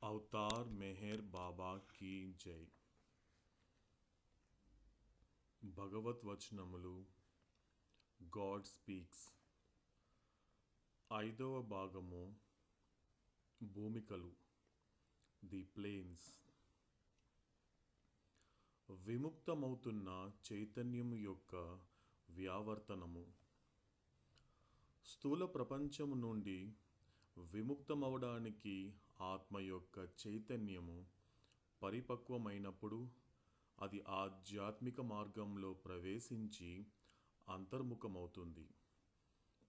Avatar Meher బాబా key జై. భగవద్వచనములు God speaks. 5వ భాగము భూమికలు, ది ప్లేన్స్. విముక్తమవుతున్న చైతన్యము యొక్క వ్యావర్తనము. స్థూల ప్రపంచము నుండి విముక్తమవడానికి ఆత్మ యొక్క చైతన్యము పరిపక్వమైనప్పుడు అది ఆధ్యాత్మిక మార్గంలో ప్రవేశించి అంతర్ముఖమవుతుంది.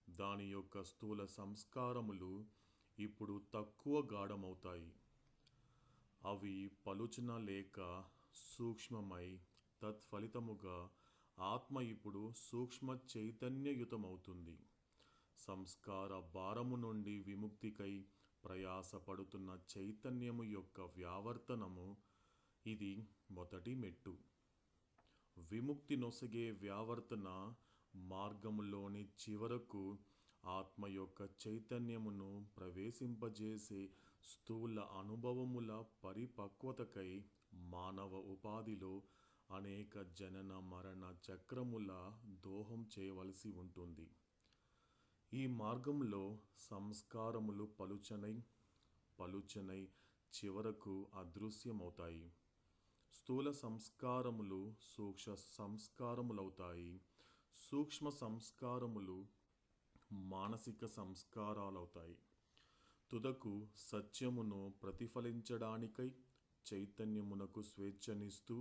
దాని యొక్క స్థూల సంస్కారములు ఇప్పుడు తక్కువ గాఢమవుతాయి. అవి పలుచన లేక సూక్ష్మమై తత్ఫలితముగా ఆత్మ ఇప్పుడు సూక్ష్మ చైతన్యయుతమవుతుంది. సంస్కార భారము నుండి విముక్తికై ప్రయాసపడుతున్న చైతన్యము యొక్క వ్యావర్తనము ఇది మొదటి మెట్టు. విముక్తి నొసగే వ్యావర్తన మార్గములోని చివరకు ఆత్మ యొక్క చైతన్యమును ప్రవేశింపజేసే స్థూల అనుభవముల పరిపక్వతకై మానవ ఉపాధిలో అనేక జనన మరణ చక్రముల దోహం చేయవలసి ఉంటుంది. ఈ మార్గంలో సంస్కారములు పలుచనై చివరకు అదృశ్యమవుతాయి. స్థూల సంస్కారములు సూక్ష్మ సంస్కారములవుతాయి. సూక్ష్మ సంస్కారములు మానసిక సంస్కారాలవుతాయి. తుదకు సత్యమును ప్రతిఫలించడానికై చైతన్యమునకు స్వేచ్ఛనిస్తూ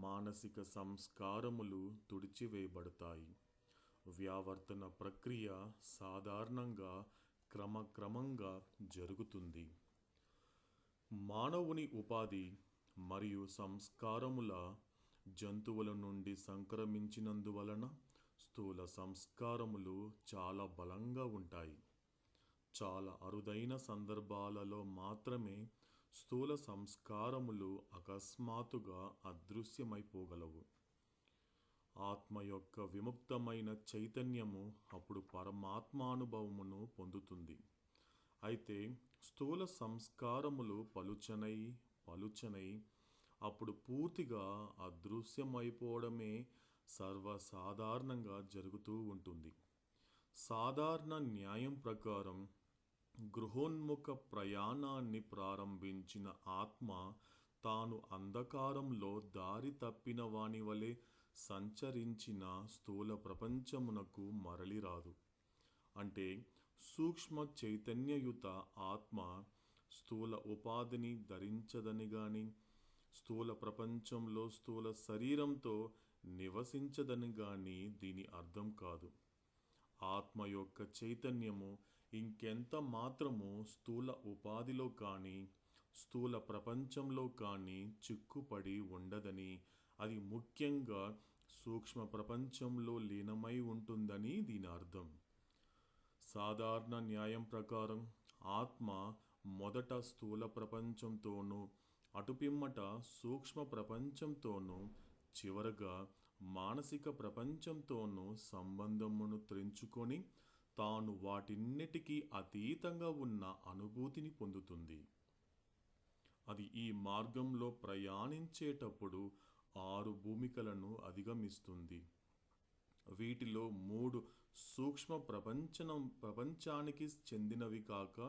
మానసిక సంస్కారములు తుడిచివేయబడతాయి. వ్యావర్తన ప్రక్రియ సాధారణంగా క్రమక్రమంగా జరుగుతుంది. మానవుని ఉపాధి మరియు సంస్కారముల జంతువుల నుండి సంక్రమించినందువలన స్థూల సంస్కారములు చాలా బలంగా ఉంటాయి. చాలా అరుదైన సందర్భాలలో మాత్రమే స్థూల సంస్కారములు అకస్మాత్తుగా అదృశ్యమైపోగలవు. ఆత్మ యొక్క విముక్తమైన చైతన్యము అప్పుడు పరమాత్మానుభవమును పొందుతుంది. అయితే స్థూల సంస్కారములు పలుచనై అప్పుడు పూర్తిగా అదృశ్యమైపోవడమే సర్వసాధారణంగా జరుగుతూ ఉంటుంది. సాధారణ న్యాయం ప్రకారం గృహోన్ముఖ ప్రయాణాన్ని ప్రారంభించిన ఆత్మ తాను అంధకారంలో దారి తప్పిన వాని వలె సంచరించిన స్థూల ప్రపంచమునకు మరలిరాదు. అంటే సూక్ష్మ చైతన్యయుత ఆత్మ స్థూల ఉపాధిని ధరించదని గాని, స్థూల ప్రపంచంలో స్థూల శరీరంతో నివసించదని గాని దీని అర్థం కాదు. ఆత్మ యొక్క చైతన్యము ఇంకెంత మాత్రము స్థూల ఉపాధిలో కానీ స్థూల ప్రపంచంలో కానీ చిక్కుపడి ఉండదని, అది ముఖ్యంగా సూక్ష్మ ప్రపంచంలో లీనమై ఉంటుందని దీని అర్థం. సాధారణ న్యాయం ప్రకారం ఆత్మ మొదట స్థూల ప్రపంచంతోనూ అటుపిమ్మట సూక్ష్మ ప్రపంచంతోనూ చివరగా మానసిక ప్రపంచంతోనూ సంబంధమును తెంచుకొని తాను వాటిన్నిటికీ అతీతంగా ఉన్న అనుభూతిని పొందుతుంది. అది ఈ మార్గంలో ప్రయాణించేటప్పుడు 6 భూమికలను అధిగమిస్తుంది. వీటిలో 3 సూక్ష్మ ప్రపంచానికి చెందినవి కాక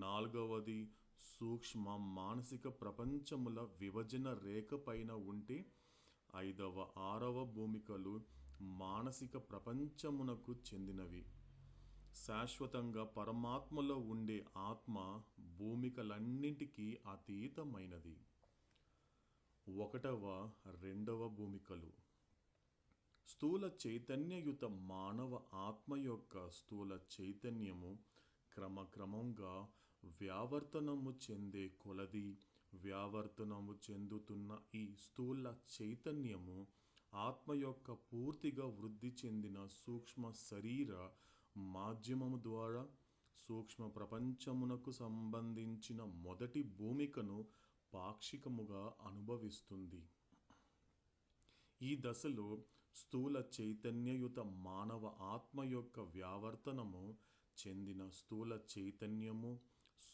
4వది సూక్ష్మ మానసిక ప్రపంచముల విభజన రేఖ పైన ఉంటే 5వ 6వ భూమికలు మానసిక ప్రపంచమునకు చెందినవి. శాశ్వతంగా పరమాత్మలో ఉండే ఆత్మ భూమికలన్నింటికీ అతీతమైనది. 1వ 2వ భూమికలు. స్థూల చైతన్యయుత మానవ ఆత్మ యొక్క స్థూల చైతన్యము క్రమక్రమంగా వ్యావర్తనము చెందే కొలది వ్యావర్తనము చెందుతున్న ఈ స్థూల చైతన్యము ఆత్మ యొక్క పూర్తిగా వృద్ధి చెందిన సూక్ష్మ శరీర మాధ్యమము ద్వారా సూక్ష్మ ప్రపంచమునకు సంబంధించిన మొదటి భూమికను పాక్షికముగా అనుభవిస్తుంది. ఈ దశలో స్థూల చైతన్యయుత మానవ ఆత్మ యొక్క వ్యావర్తనము చెందిన స్థూల చైతన్యము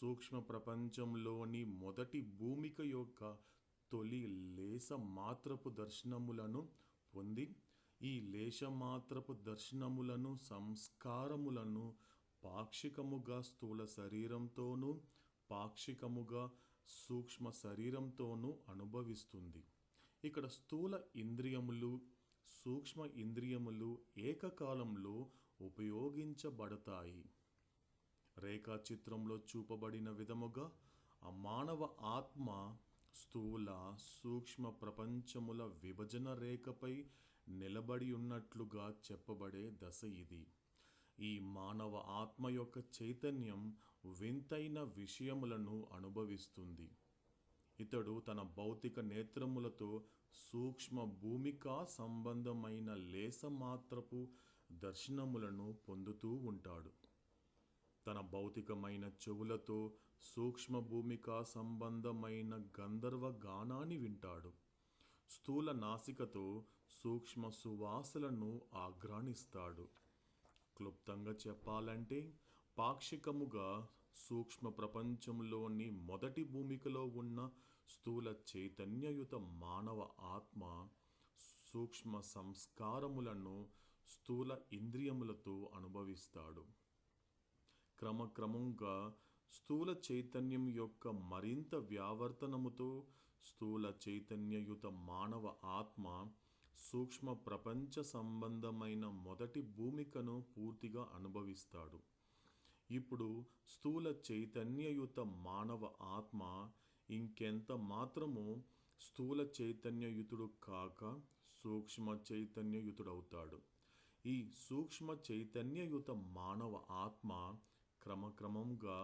సూక్ష్మ ప్రపంచంలోని మొదటి భూమిక యొక్క తొలి లేశ మాత్రపు దర్శనములను పొంది ఈ లేశమాత్రపు దర్శనములను సంస్కారములను పాక్షికముగా స్థూల శరీరంతోనూ పాక్షికముగా సూక్ష్మ శరీరంతోనూ అనుభవిస్తుంది. ఇక్కడ స్థూల ఇంద్రియములు సూక్ష్మ ఇంద్రియములు ఏకకాలంలో ఉపయోగించబడతాయి. రేఖాచిత్రంలో చూపబడిన విధముగా ఆ మానవ ఆత్మ స్థూల సూక్ష్మ ప్రపంచముల విభజన రేఖపై నిలబడి ఉన్నట్లుగా చెప్పబడే దశ ఇది. ఈ మానవ ఆత్మ యొక్క చైతన్యం వింతైన విషయములను అనుభవిస్తుంది. ఇతడు తన భౌతిక నేత్రములతో సూక్ష్మ భూమికా సంబంధమైన లేశమాత్రపు దర్శనములను పొందుతూ ఉంటాడు. తన భౌతికమైన చెవులతో సూక్ష్మ భూమికా సంబంధమైన గంధర్వ గానాన్ని వింటాడు. స్థూల నాసికతో సూక్ష్మ సువాసనలను ఆఘ్రాణిస్తాడు. క్లుప్తంగా చెప్పాలంటే పాక్షికముగా సూక్ష్మ ప్రపంచంలోని మొదటి భూమికలో ఉన్న స్థూల చైతన్యయుత మానవ ఆత్మ సూక్ష్మ సంస్కారములను స్థూల ఇంద్రియములతో అనుభవిస్తాడు. క్రమక్రమంగా స్థూల చైతన్యం యొక్క మరింత వ్యావర్తనముతో స్థూల చైతన్యయుత మానవ ఆత్మ సూక్ష్మ ప్రపంచ సంబంధమైన మొదటి భూమికను పూర్తిగా అనుభవిస్తాడు. ఇప్పుడు స్థూల చైతన్యయుత మానవ ఆత్మ ఇంకెంత మాత్రము స్థూల చైతన్యయుతుడు కాక సూక్ష్మ చైతన్యయుతుడవుతాడు. ఈ సూక్ష్మ చైతన్యయుత మానవ ఆత్మ క్రమక్రమంగా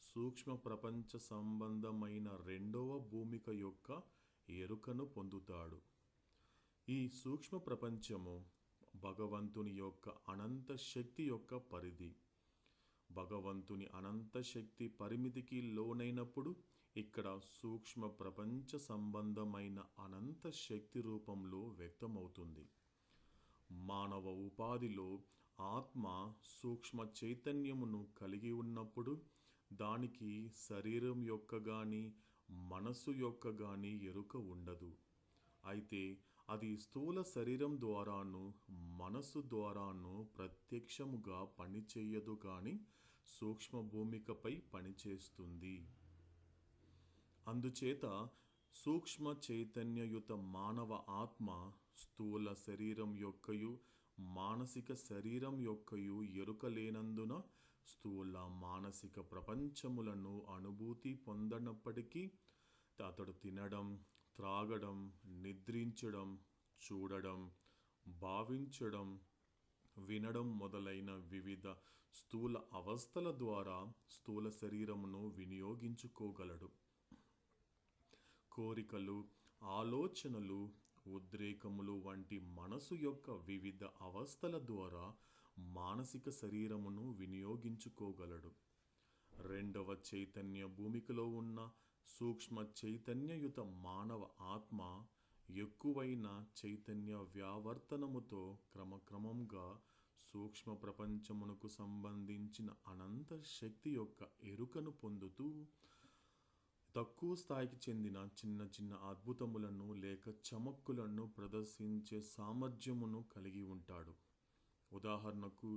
సూక్ష్మ ప్రపంచ సంబంధమైన రెండవ భూమిక యొక్క ఎరుకను పొందుతాడు. ఈ సూక్ష్మ ప్రపంచము భగవంతుని యొక్క అనంత శక్తి యొక్క పరిధి. భగవంతుని అనంత శక్తి పరిమితికి లోనైనప్పుడు ఇక్కడ సూక్ష్మ ప్రపంచ సంబంధమైన అనంత శక్తి రూపంలో వ్యక్తమవుతుంది. మానవ ఉపాధిలో ఆత్మ సూక్ష్మ చైతన్యమును కలిగి ఉన్నప్పుడు దానికి శరీరం యొక్క గాని మనసు యొక్క గాని ఎరుక ఉండదు. అయితే అది స్థూల శరీరం ద్వారాను మనసు ద్వారాను ప్రత్యక్షముగా పనిచేయదు కానీ సూక్ష్మ భూమికపై పనిచేస్తుంది. అందుచేత సూక్ష్మ చైతన్యయుత మానవ ఆత్మ స్థూల శరీరం యొక్కయు మానసిక శరీరం యొక్కయు ఎరుక లేనందున స్థూల మానసిక ప్రపంచములను అనుభూతి పొందనప్పటికీ అతడు తినడం, త్రాగడం, నిద్రించడం, చూడడం, భావించడం, వినడం మొదలైన వివిధ స్థూల అవస్థల ద్వారా స్థూల శరీరమును వినియోగించుకోగలడు. కోరికలు, ఆలోచనలు, ఉద్రేకములు వంటి మనసు యొక్క వివిధ అవస్థల ద్వారా మానసిక శరీరమును వినియోగించుకోగలడు. రెండవ చైతన్య భూమికలో ఉన్న సూక్ష్మ చైతన్యయుత మానవ ఆత్మ ఎక్కువైన చైతన్య వ్యావర్తనముతో క్రమక్రమంగా సూక్ష్మ ప్రపంచమునకు సంబంధించిన అనంత శక్తి యొక్క ఎరుకను పొందుతూ తక్కువ స్థాయికి చెందిన చిన్న చిన్న అద్భుతములను లేక చమక్కులను ప్రదర్శించే సామర్థ్యమును కలిగి ఉంటాడు. ఉదాహరణకు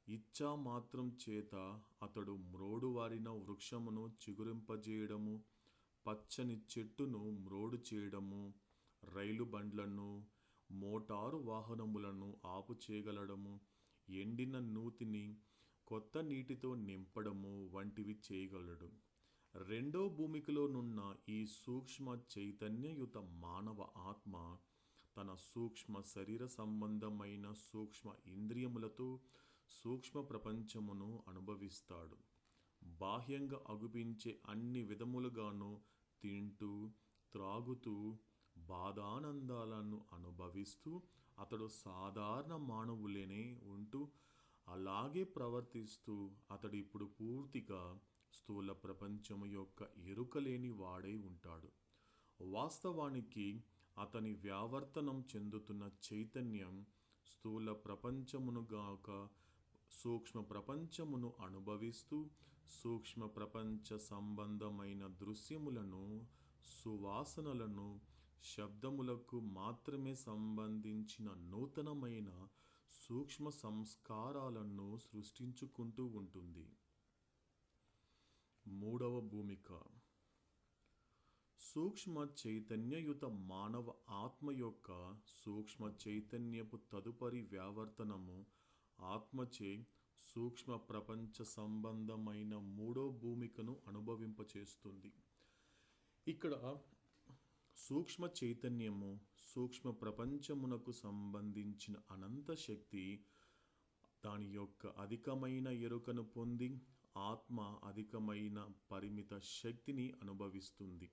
ఇచ్చా మాత్రం చేత అతడు మ్రోడువారిన వృక్షమును చిగురింపజేయడము, పచ్చని చెట్టును మ్రోడు చేయడము, రైలు బండ్లను, మోటారు వాహనములను ఆపు చేయగలడము, ఎండిన నూతిని కొత్త నీటితో నింపడము వంటివి చేయగలడు. రెండో భూమికలోనున్న ఈ సూక్ష్మ చైతన్యయుత మానవ ఆత్మ తన సూక్ష్మ శరీర సంబంధమైన సూక్ష్మ ఇంద్రియములతో సూక్ష్మ ప్రపంచమును అనుభవిస్తాడు. బాహ్యంగా అగుపించే అన్ని విధములుగాను తింటూ, త్రాగుతూ, బాధానందాలను అనుభవిస్తూ అతడు సాధారణ మానవులేనే ఉంటూ అలాగే ప్రవర్తిస్తూ అతడు ఇప్పుడు పూర్తిగా స్థూల ప్రపంచము యొక్క ఎరుకలేని వాడై ఉంటాడు. వాస్తవానికి అతని వ్యావర్తనం చెందుతున్న చైతన్యం స్థూల ప్రపంచమును గాక సూక్ష్మ ప్రపంచమును అనుభవిస్తూ సూక్ష్మ ప్రపంచ సంబంధమైన దృశ్యములను, సువాసనలను, శబ్దములకు మాత్రమే సంబంధించిన నూతనమైన సూక్ష్మ సంస్కారాలను సృష్టించుకుంటూ ఉంటుంది. మూడవ భూమిక. సూక్ష్మ చైతన్యయుత మానవ ఆత్మ యొక్క సూక్ష్మ చైతన్యపు తదుపరి వ్యావర్తనము ఆత్మచే సూక్ష్మ ప్రపంచ సంబంధమైన మూడో భూమికను అనుభవింపచేస్తుంది. ఇక్కడ సూక్ష్మ చైతన్యము సూక్ష్మ ప్రపంచమునకు సంబంధించిన అనంత శక్తి దాని యొక్క అధికమైన ఎరుకను పొంది ఆత్మ అధికమైన పరిమిత శక్తిని అనుభవిస్తుంది.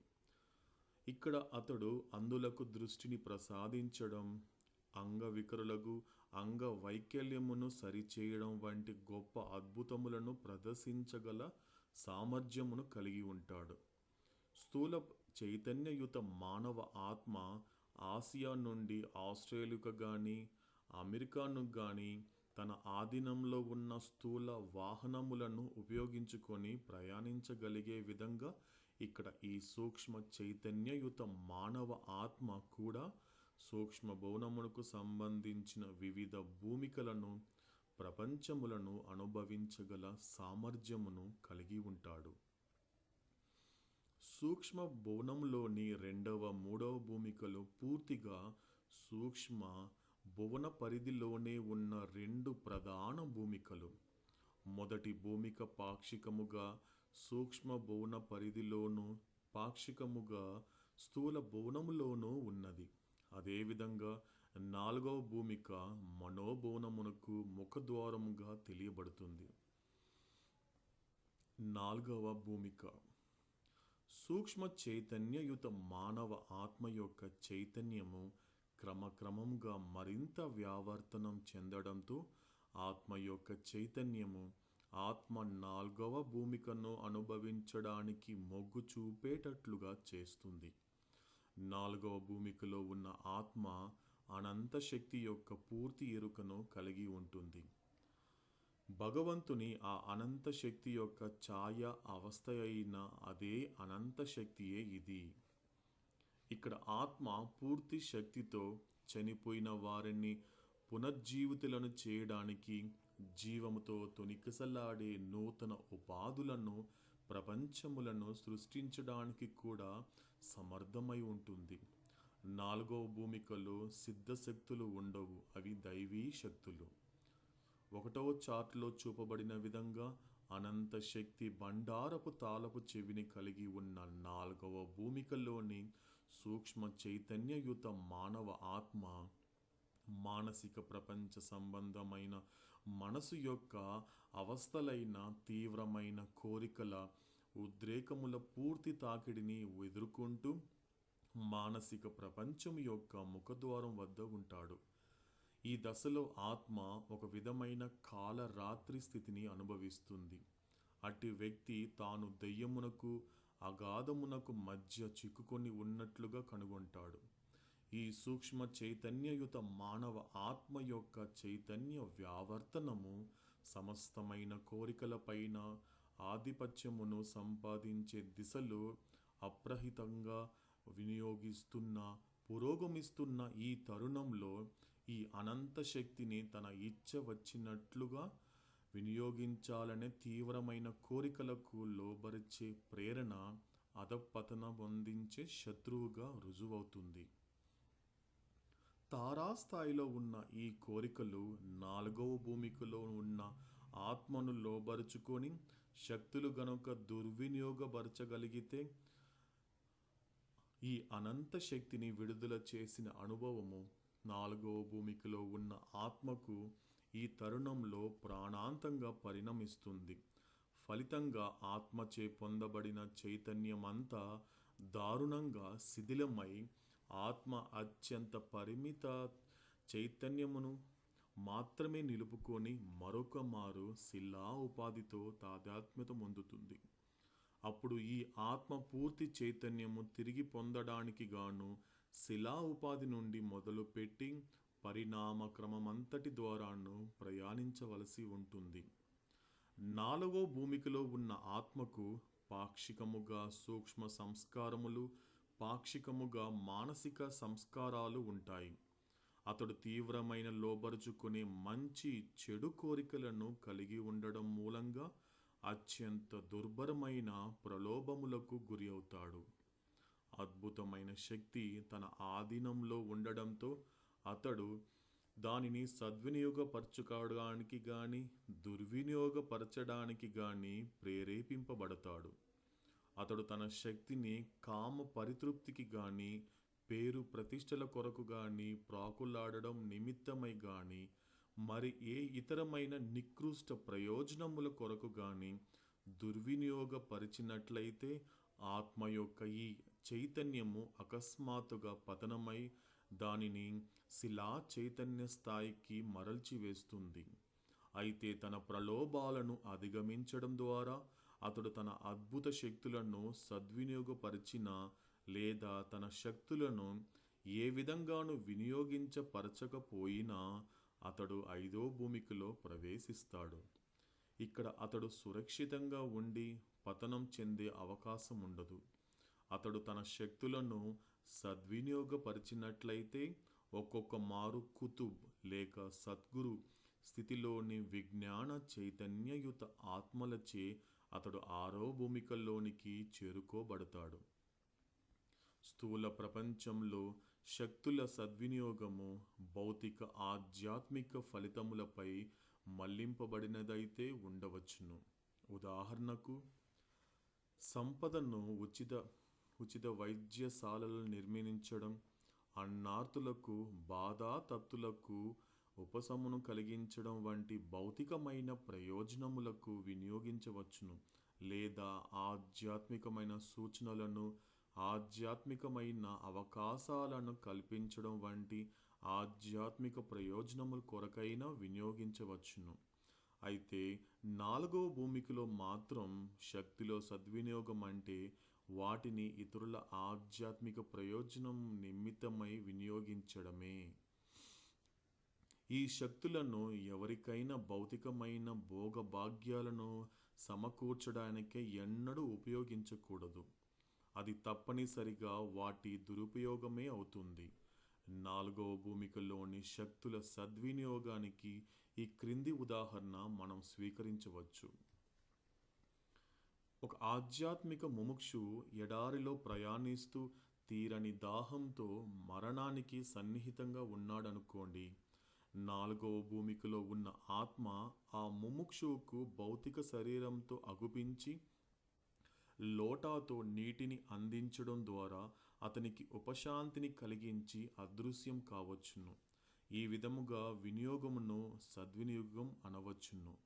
ఇక్కడ అతడు అందులకు దృష్టిని ప్రసాదించడం, అంగవికరులకు అంగవైకల్యమును సరిచేయడం వంటి గొప్ప అద్భుతములను ప్రదర్శించగల సామర్థ్యమును కలిగి ఉంటాడు. స్థూల చైతన్యయుత మానవ ఆత్మ ఆసియా నుండి ఆస్ట్రేలియాకు కానీ అమెరికాను కానీ తన ఆధీనంలో ఉన్న స్థూల వాహనములను ఉపయోగించుకొని ప్రయాణించగలిగే విధంగా ఇక్కడ ఈ సూక్ష్మ చైతన్యయుత మానవ ఆత్మ కూడా సూక్ష్మ భువనమునకు సంబంధించిన వివిధ భూమికలను, ప్రపంచములను అనుభవించగల సామర్థ్యమును కలిగి ఉంటాడు. సూక్ష్మ భువనంలోని రెండవ, మూడవ భూమికలు పూర్తిగా సూక్ష్మ భువన పరిధిలోనే ఉన్న రెండు ప్రధాన భూమికలు. మొదటి భూమిక పాక్షికముగా సూక్ష్మ భువన పరిధిలోనూ, పాక్షికముగా స్థూల భువనములోనూ ఉన్నది. అదేవిధంగా నాలుగవ భూమిక మనోభువనమునకు ముఖద్వారముగా తెలియబడుతుంది. నాలుగవ భూమిక. సూక్ష్మ చైతన్యయుత మానవ ఆత్మ యొక్క చైతన్యము క్రమక్రమంగా మరింత వ్యావర్తనం చెందడంతో ఆత్మ యొక్క చైతన్యము ఆత్మ నాలుగవ భూమికను అనుభవించడానికి మొగ్గు చూపేటట్లుగా చేస్తుంది. నాలుగవ భూమికలో ఉన్న ఆత్మ అనంత శక్తి యొక్క పూర్తి ఎరుకను కలిగి ఉంటుంది. భగవంతుని ఆ అనంత శక్తి యొక్క ఛాయ అవస్థ అయిన అదే అనంత శక్తియే ఇది. ఇక్కడ ఆత్మ పూర్తి శక్తితో చనిపోయిన వారిని పునర్జీవితులను చేయడానికి, జీవముతో తొణికిసలాడే నూతన ఉపాధులను, ప్రపంచములను సృష్టించడానికి కూడా సమర్థమై ఉంటుంది. నాలుగవ భూమికలో సిద్ధశక్తులు ఉండవు, అవి దైవీ శక్తులు. 1వ చార్టులో చూపబడిన విధంగా అనంత శక్తి బండారపు తాళపు చెవిని కలిగి ఉన్న నాలుగవ భూమికలోని సూక్ష్మ చైతన్యయుత మానవ ఆత్మ మానసిక ప్రపంచ సంబంధమైన మనసు యొక్క అవస్థలైన తీవ్రమైన కోరికల, ఉద్రేకముల పూర్తి తాకిడిని ఎదుర్కొంటూ మానసిక ప్రపంచం యొక్క ముఖద్వారం వద్ద ఉంటాడు. ఈ దశలో ఆత్మ ఒక విధమైన కాలరాత్రి స్థితిని అనుభవిస్తుంది. అట్టి వ్యక్తి తాను దెయ్యమునకు, అగాధమునకు మధ్య చిక్కుకొని ఉన్నట్లుగా కనుగొంటాడు. ఈ సూక్ష్మ చైతన్యయుత మానవ ఆత్మ యొక్క చైతన్య వ్యావర్తనము సమస్తమైన కోరికలపైన ఆధిపత్యమును సంపాదించే దిశలో అప్రహితంగా వినియోగిస్తున్న, పురోగమిస్తున్న ఈ తరుణంలో ఈ అనంత శక్తిని తన ఇచ్చ వచ్చినట్లుగా వినియోగించాలనే తీవ్రమైన కోరికలకు లోబరిచే ప్రేరణ అధపతన పొందించే శత్రువుగా రుజువవుతుంది. తారాస్థాయిలో ఉన్న ఈ కోరికలు నాలుగవ భూమికలో ఉన్న ఆత్మను లోబరుచుకొని శక్తులు గనుక దుర్వినియోగపరచగలిగితే ఈ అనంత శక్తిని విడుదల చేసిన అనుభవము నాలుగవ భూమికలో ఉన్న ఆత్మకు ఈ తరుణంలో ప్రాణాంతంగా పరిణమిస్తుంది. ఫలితంగా ఆత్మచే పొందబడిన చైతన్యమంతా దారుణంగా శిథిలమై ఆత్మ అత్యంత పరిమిత చైతన్యమును మాత్రమే నిలుపుకొని మరొక మారు శిలా ఉపాధితో తాదాత్మ్యత పొందుతుంది. అప్పుడు ఈ ఆత్మ పూర్తి చైతన్యము తిరిగి పొందడానికి గాను శిలా ఉపాధి నుండి మొదలుపెట్టి పరిణామ క్రమమంతటి ద్వారాను ప్రయాణించవలసి ఉంటుంది. నాలుగో భూమికలో ఉన్న ఆత్మకు పాక్షికముగా సూక్ష్మ సంస్కారములు, పాక్షికముగా మానసిక సంస్కారాలు ఉంటాయి. అతడు తీవ్రమైన లోబరుచుకునే మంచి చెడు కోరికలను కలిగి ఉండడం మూలంగా అత్యంత దుర్భరమైన ప్రలోభములకు గురి అవుతాడు. అద్భుతమైన శక్తి తన ఆధీనంలో ఉండడంతో అతడు దానిని సద్వినియోగపరచుకోవడానికి గాని దుర్వినియోగపరచడానికి గాని ప్రేరేపింపబడతాడు. అతడు తన శక్తిని కామ పరితృప్తికి గాని పేరు ప్రతిష్టల కొరకు గాని ప్రాకులాడడం నిమిత్తమై గాని మరి ఏ ఇతరమైన నికృష్ట ప్రయోజనముల కొరకు గాని దుర్వినియోగపరిచినట్లయితే ఆత్మ యొక్క ఈ చైతన్యము అకస్మాత్తుగా పతనమై దానిని శిలా చైతన్య స్థాయికి మరల్చి వేస్తుంది. అయితే తన ప్రలోభాలను అధిగమించడం ద్వారా అతడు తన అద్భుత శక్తులను సద్వినియోగపరిచిన లేదా తన శక్తులను ఏ విధంగానూ వినియోగించపరచకపోయినా అతడు ఐదో భూమికలో ప్రవేశిస్తాడు. ఇక్కడ అతడు సురక్షితంగా ఉండి పతనం చెందే అవకాశం ఉండదు. అతడు తన శక్తులను సద్వినియోగపరిచినట్లయితే ఒక్కొక్క మారు కుతుబ్ లేక సద్గురు స్థితిలోని విజ్ఞాన చైతన్యయుత ఆత్మలచే అతడు ఆరో భూమికల్లోనికి చేరుకోబడతాడు. స్థూల ప్రపంచంలో శక్తుల సద్వినియోగము భౌతిక ఆధ్యాత్మిక ఫలితములపై మళ్లింపబడినదైతే ఉండవచ్చును. ఉదాహరణకు సంపదను ఉచిత వైద్యశాలలు నిర్మించడం, అన్నార్తులకు బాధాతప్తులకు ఉపశమనం కలిగించడం వంటి భౌతికమైన ప్రయోజనములకు వినియోగించవచ్చును. లేదా ఆధ్యాత్మికమైన సూచనలను, ఆధ్యాత్మికమైన అవకాశాలను కల్పించడం వంటి ఆధ్యాత్మిక ప్రయోజనముల కొరకైనా వినియోగించవచ్చును. అయితే నాలుగో భూమికలో మాత్రం శక్తిలో సద్వినియోగం అంటే వాటిని ఇతరుల ఆధ్యాత్మిక ప్రయోజనం నిమిత్తమై వినియోగించడమే. ఈ శక్తులను ఎవరికైనా భౌతికమైన భోగభాగ్యాలను సమకూర్చడానికే ఎన్నడూ ఉపయోగించకూడదు. అది తప్పనిసరిగా వాటి దురుపయోగమే అవుతుంది. నాలుగవ భూమికలోని శక్తుల సద్వినియోగానికి ఈ క్రింది ఉదాహరణ మనం స్వీకరించవచ్చు. ఒక ఆధ్యాత్మిక ముముక్షువు ఎడారిలో ప్రయాణిస్తూ తీరని దాహంతో మరణానికి సన్నిహితంగా ఉన్నాడనుకోండి. నాలుగవ భూమికలో ఉన్న ఆత్మ ఆ ముముక్షువుకు భౌతిక శరీరంతో అగుపించి లోటాతో నీటిని అందించడం ద్వారా అతనికి ఉపశాంతిని కలిగించి అదృశ్యం కావచ్చును. ఈ విధముగా వినియోగమును సద్వినియోగం అనవచ్చును.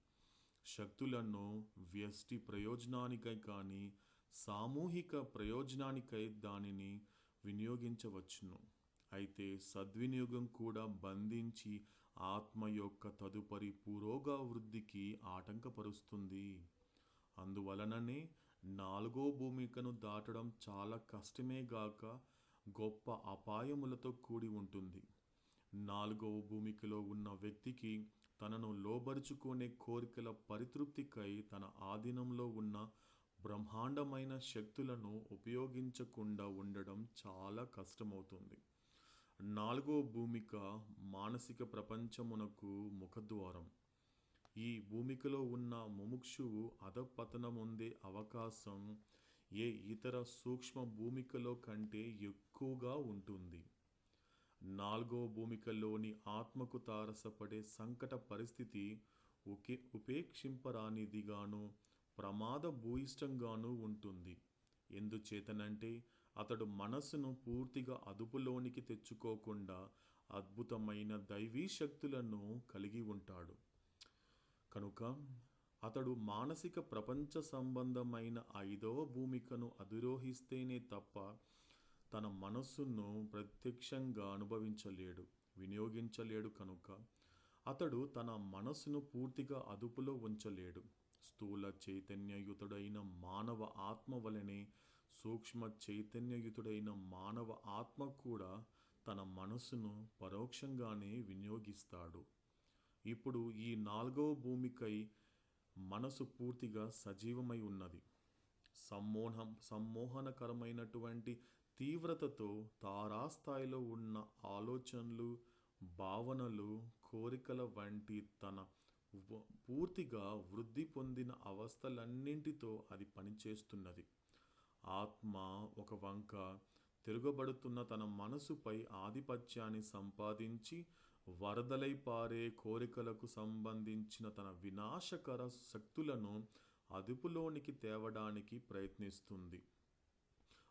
శక్తులను వ్యష్టి ప్రయోజనానికై కానీ సామూహిక ప్రయోజనానికై దానిని వినియోగించవచ్చును. అయితే సద్వినియోగం కూడా బంధించి ఆత్మ యొక్క తదుపరి పురోగవృద్ధికి ఆటంకపరుస్తుంది. అందువలననే నాలుగో భూమికను దాటడం చాలా కష్టమే గాక గొప్ప అపాయములతో కూడి ఉంటుంది. నాలుగవ భూమికలో ఉన్న వ్యక్తికి తనను లోబరుచుకునే కోరికల పరితృప్తికై తన ఆధీనంలో ఉన్న బ్రహ్మాండమైన శక్తులను ఉపయోగించకుండా ఉండడం చాలా కష్టమవుతుంది. నాలుగో భూమిక మానసిక ప్రపంచమునకు ముఖద్వారం. ఈ భూమికలో ఉన్న ముముక్షువు అధపతనమొందే అవకాశం ఏ ఇతర సూక్ష్మ భూమికలో కంటే ఎక్కువగా ఉంటుంది. నాలుగో భూమికలోని ఆత్మకు తారసపడే సంకట పరిస్థితి ఉపేక్షింపరానిదిగాను ప్రమాద భూయిష్టంగానూ ఉంటుంది. ఎందుచేతనంటే అతడు మనస్సును పూర్తిగా అదుపులోనికి తెచ్చుకోకుండా అద్భుతమైన దైవీ శక్తులను కలిగి ఉంటాడు. కనుక అతడు మానసిక ప్రపంచ సంబంధమైన ఐదవ భూమికను అధిరోహిస్తేనే తప్ప తన మనస్సును ప్రత్యక్షంగా అనుభవించలేడు, వినియోగించలేడు. కనుక అతడు తన మనస్సును పూర్తిగా అదుపులో ఉంచలేడు. స్థూల చైతన్యయుతుడైన మానవ ఆత్మ వలనే సూక్ష్మ చైతన్యయుతుడైన మానవ ఆత్మ కూడా తన మనస్సును పరోక్షంగానే వినియోగిస్తాడు. ఇప్పుడు ఈ నాలుగవ భూమికై మనసు పూర్తిగా సజీవమై ఉన్నది. సమ్మోహనకరమైనటువంటి తీవ్రతతో తారాస్థాయిలో ఉన్న ఆలోచనలు, భావనలు, కోరికల వంటి తన పూర్తిగా వృద్ధి పొందిన అవస్థలన్నింటితో అది పనిచేస్తున్నది. ఆత్మ ఒక వంక తిరగబడుతున్న తన మనసుపై ఆధిపత్యాన్ని సంపాదించి వరదలై పారే కోరికలకు సంబంధించిన తన వినాశకర శక్తులను అదుపులోనికి తేవడానికి ప్రయత్నిస్తుంది.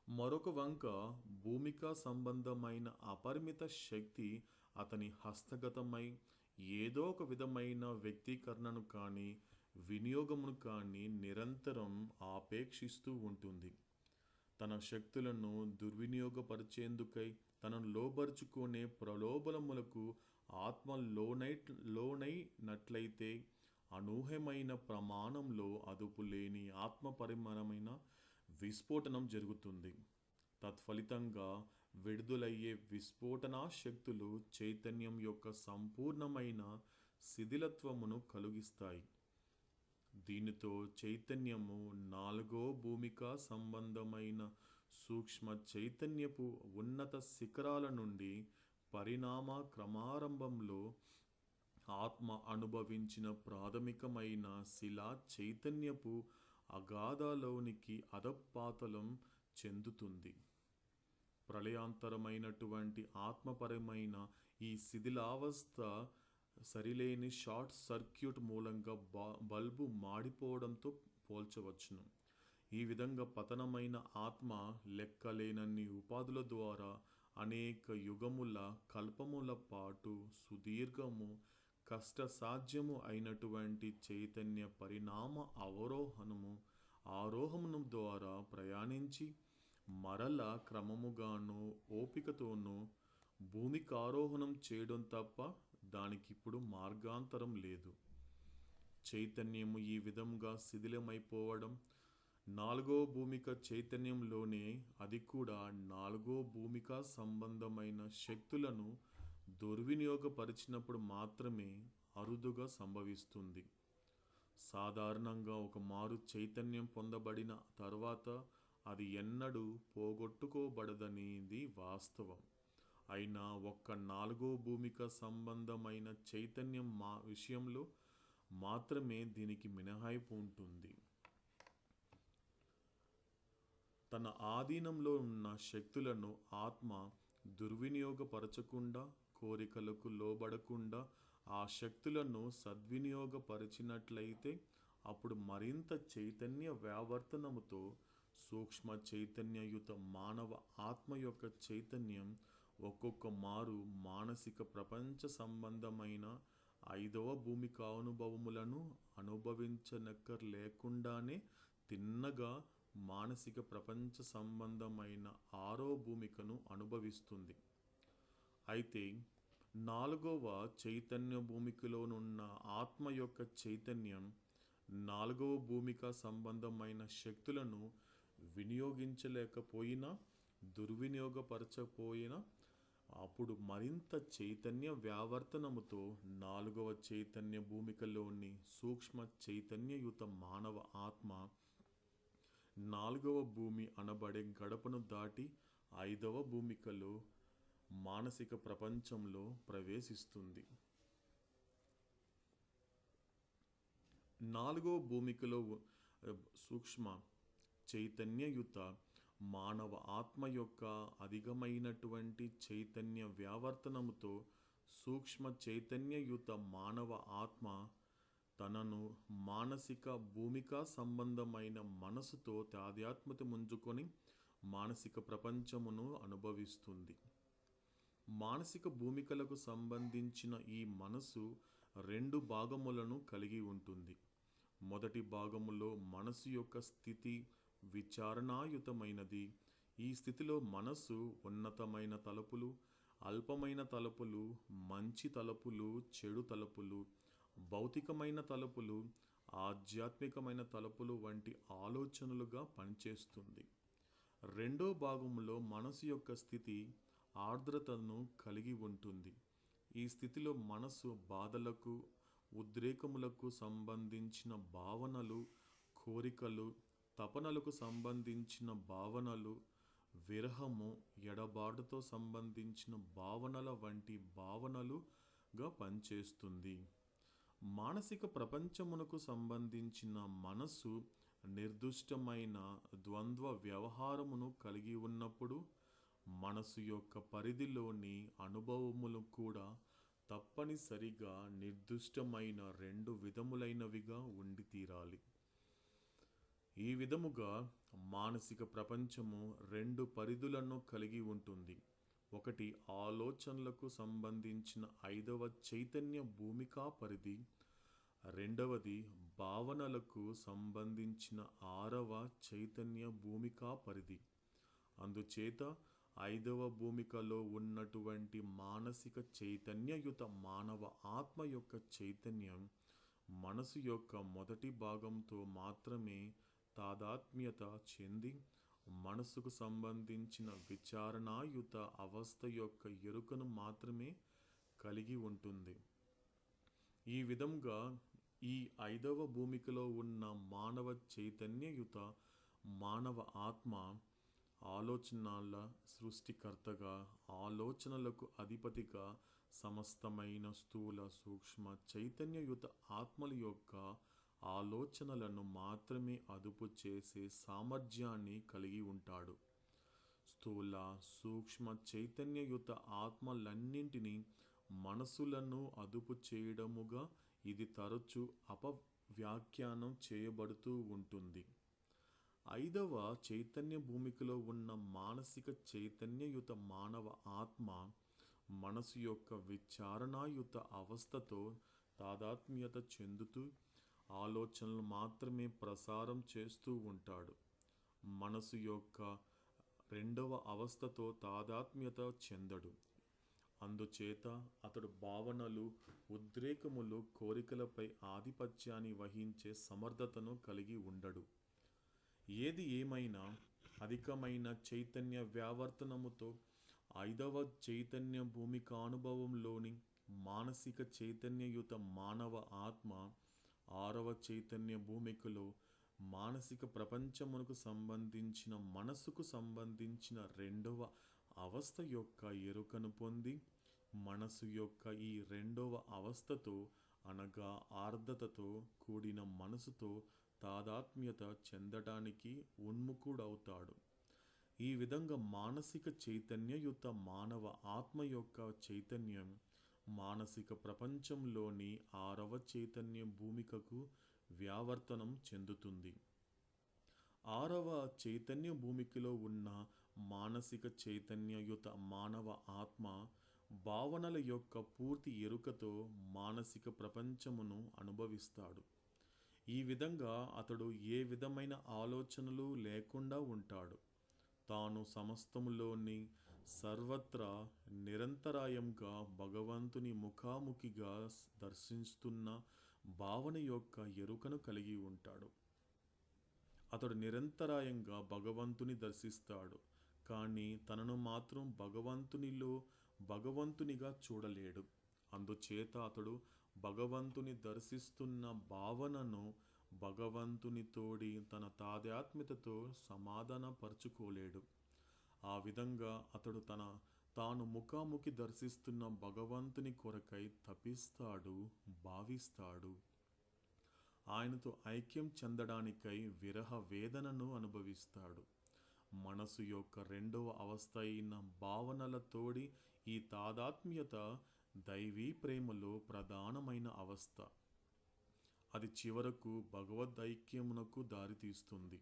మరొక వంక భూమికా సంబంధమైన అపరిమిత శక్తి అతని హస్తగతమై ఏదో ఒక విధమైన వ్యక్తీకరణను కానీ వినియోగమును కానీ నిరంతరం ఆపేక్షిస్తూ ఉంటుంది. తన శక్తులను దుర్వినియోగపరిచేందుకై తనను లోబరుచుకునే ప్రలోభనములకు ఆత్మ లోనైనట్లయితే అనూహ్యమైన ప్రమాణంలో అదుపు లేని ఆత్మపరమైన విస్ఫోటనం జరుగుతుంది. తత్ఫలితంగా విడుదలయ్యే విస్ఫోటనా శక్తులు చైతన్యం యొక్క సంపూర్ణమైన శిథిలత్వమును కలిగిస్తాయి. దీనితో చైతన్యము నాలుగో భూమికా సంబంధమైన సూక్ష్మ చైతన్యపు ఉన్నత శిఖరాల నుండి పరిణామ క్రమారంభంలో ఆత్మ అనుభవించిన ప్రాథమికమైన శిలా చైతన్యపు అగాధాలోనికి అధపాతాళం చెందుతుంది. ప్రళయాంతరమైనటువంటి ఆత్మపరమైన ఈ శిథిలావస్థ సరిలేని షార్ట్ సర్క్యూట్ మూలంగా బల్బు మాడిపోవడంతో పోల్చవచ్చును. ఈ విధంగా పతనమైన ఆత్మ లెక్కలేనన్ని ఉపాధుల ద్వారా అనేక యుగముల కల్పముల పాటు సుదీర్ఘము కష్టసాధ్యము అయినటువంటి చైతన్య పరిణామ ఆరోహణము ద్వారా ప్రయాణించి మరల క్రమముగాను ఓపికతోనూ భూమికారోహణం చేయడం తప్ప దానికిప్పుడు మార్గాంతరం లేదు. చైతన్యము ఈ విధంగా శిథిలమైపోవడం నాలుగో భూమిక చైతన్యంలోనే అది కూడా నాలుగో భూమిక సంబంధమైన శక్తులను దుర్వినియోగపరిచినప్పుడు మాత్రమే అరుదుగా సంభవిస్తుంది. సాధారణంగా ఒక మారు చైతన్యం పొందబడిన తర్వాత అది ఎన్నడూ పోగొట్టుకోబడదనేది వాస్తవం. అయినా ఒక్క నాలుగో భూమిక సంబంధమైన చైతన్యం విషయంలో మాత్రమే దీనికి మినహాయింపు ఉంటుంది. తన ఆధీనంలో ఉన్న శక్తులను ఆత్మ దుర్వినియోగపరచకుండా, కోరికలకు లోబడకుండా ఆ శక్తులను సద్వినియోగపరిచినట్లయితే అప్పుడు మరింత చైతన్య వ్యావర్తనముతో సూక్ష్మ చైతన్యయుత మానవ ఆత్మ యొక్క చైతన్యం ఒక్కొక్క మారు మానసిక ప్రపంచ సంబంధమైన ఐదవ భూమికానుభవములను అనుభవించనక్కర్లేకుండానే తిన్నగా మానసిక ప్రపంచ సంబంధమైన ఆరో భూమికను అనుభవిస్తుంది. అయితే నాలుగవ చైతన్య భూమికలోనున్న ఆత్మ యొక్క చైతన్యం నాలుగవ భూమిక సంబంధమైన శక్తులను వినియోగించలేకపోయినా, దుర్వినియోగపరచకపోయినా అప్పుడు మరింత చైతన్య వ్యావర్తనముతో నాలుగవ చైతన్య భూమికలోని సూక్ష్మ చైతన్యయుత మానవ ఆత్మ నాలుగవ భూమి అనబడే గడపను దాటి ఐదవ భూమికలో మానసిక ప్రపంచంలో ప్రవేశిస్తుంది. నాలుగవ భూమికలో సూక్ష్మ చైతన్యయుత మానవ ఆత్మ యొక్క అధికమైనటువంటి చైతన్య వ్యావర్తనముతో సూక్ష్మ చైతన్యయుత మానవ ఆత్మ తనను మానసిక భూమికా సంబంధమైన మనసుతో తాదాత్మ్యత ముంచుకొని మానసిక ప్రపంచమును అనుభవిస్తుంది. మానసిక భూమికలకు సంబంధించిన ఈ మనసు రెండు భాగములను కలిగి ఉంటుంది. మొదటి భాగములో మనసు యొక్క స్థితి విచారణాయుతమైనది. ఈ స్థితిలో మనసు ఉన్నతమైన తలపులు, అల్పమైన తలపులు, మంచి తలపులు, చెడు తలపులు, భౌతికమైన తలపులు, ఆధ్యాత్మికమైన తలపులు వంటి ఆలోచనలుగా పనిచేస్తుంది. రెండో భాగంలో మనసు యొక్క స్థితి ఆర్ద్రతను కలిగి ఉంటుంది. ఈ స్థితిలో మనసు బాధలకు, ఉద్రేకములకు సంబంధించిన భావనలు, కోరికలు, తపనలకు సంబంధించిన భావనలు, విరహము, ఎడబాటుతో సంబంధించిన భావనల వంటి భావనలుగా పనిచేస్తుంది. మానసిక ప్రపంచమునకు సంబంధించిన మనసు నిర్దిష్టమైన ద్వంద్వ వ్యవహారమును కలిగి ఉన్నప్పుడు మనసు యొక్క పరిధిలోని అనుభవములు కూడా తప్పనిసరిగా నిర్దిష్టమైన రెండు విధములైనవిగా ఉండి తీరాలి. ఈ విధముగా మానసిక ప్రపంచము రెండు పరిధులను కలిగి ఉంటుంది. ఒకటి ఆలోచనలకు సంబంధించిన 5వ చైతన్య భూమికా పరిధి, రెండవది భావనలకు సంబంధించిన 6వ చైతన్య భూమికా పరిధి. అందుచేత 5వ భూమికలో ఉన్నటువంటి మానసిక చైతన్యయుత మానవ ఆత్మ యొక్క చైతన్యం మనసు యొక్క మొదటి భాగంతో మాత్రమే తాదాత్మ్యత చెంది మనసుకు సంబంధించిన విచారణాయుత అవస్థ యొక్క ఎరుకను మాత్రమే కలిగి ఉంటుంది. ఈ విధంగా ఈ 5వ భూమికలో ఉన్న మానవ చైతన్యయుత మానవ ఆత్మ ఆలోచనల సృష్టికర్తగా, ఆలోచనలకు అధిపతిగా, సమస్తమైన స్థూల సూక్ష్మ చైతన్యయుత ఆత్మల యొక్క ఆలోచనలను మాత్రమే అదుపు చేసే సామర్థ్యాన్ని కలిగి ఉంటాడు. స్థూల సూక్ష్మ చైతన్యయుత ఆత్మలన్నింటినీ మనసులను అదుపు చేయడముగా ఇది తరచూ అపవ్యాఖ్యానం చేయబడుతూ ఉంటుంది. 5వ చైతన్య భూమికలో ఉన్న మానసిక చైతన్యయుత మానవ ఆత్మ మనసు యొక్క విచారణాయుత అవస్థతో తాదాత్మ్యత చెందుతూ ఆలోచనలు మాత్రమే ప్రసారం చేస్తూ ఉంటాడు. మనసు యొక్క 2వ అవస్థతో తాదాత్మ్యత చెందడు. అందుచేత అతడు భావనలు, ఉద్రేకములు, కోరికలపై ఆధిపత్యాన్ని వహించే సమర్థతను కలిగి ఉండడు. ఏది ఏమైనా అధికమైన చైతన్య వ్యావర్తనముతో 5వ చైతన్య భూమికానుభవంలోని మానసిక చైతన్యయుత మానవ ఆత్మ 6వ చైతన్య భూమికలో మానసిక ప్రపంచమునకు సంబంధించిన మనసుకు సంబంధించిన 2వ అవస్థ యొక్క ఎరుకను పొంది మనసు యొక్క ఈ 2వ అవస్థతో అనగా ఆర్ద్రతతో కూడిన మనసుతో తాదాత్మ్యత చెందడానికి ఉన్ముఖుడవుతాడు. ఈ విధంగా మానసిక చైతన్యయుత మానవ ఆత్మ యొక్క చైతన్యం మానసిక ప్రపంచంలోని 6వ చైతన్య భూమికకు వ్యావర్తనం చెందుతుంది. 6వ చైతన్య భూమికలో ఉన్న మానసిక చైతన్యయుత మానవ ఆత్మ భావనల యొక్క పూర్తి ఎరుకతో మానసిక ప్రపంచమును అనుభవిస్తాడు. ఈ విధంగా అతడు ఏ విధమైన ఆలోచనలు లేకుండా ఉంటాడు. తాను సమస్తములోని సర్వత్రా నిరంతరాయంగా భగవంతుని ముఖాముఖిగా దర్శిస్తున్న భావన యొక్క ఎరుకను కలిగి ఉంటాడు. అతడు నిరంతరాయంగా భగవంతుని దర్శిస్తాడు, కానీ తనను మాత్రం భగవంతునిగా చూడలేడు. అందుచేత అతడు భగవంతుని దర్శిస్తున్న భావనను భగవంతునితోడి తన తాదాత్మ్యతతో సమాధానపరచుకోలేడు. ఆ విధంగా అతడు తాను ముఖాముఖి దర్శిస్తున్న భగవంతుని కొరకై తపిస్తాడు, భావిస్తాడు. ఆయనతో ఐక్యం చెందడానికై విరహ వేదనను అనుభవిస్తాడు. మనసు యొక్క 2వ అవస్థ అయిన భావనలతోడి ఈ తాదాత్మ్యత దైవీ ప్రేమలో ప్రధానమైన అవస్థ. అది చివరకు భగవదైక్యమునకు దారితీస్తుంది.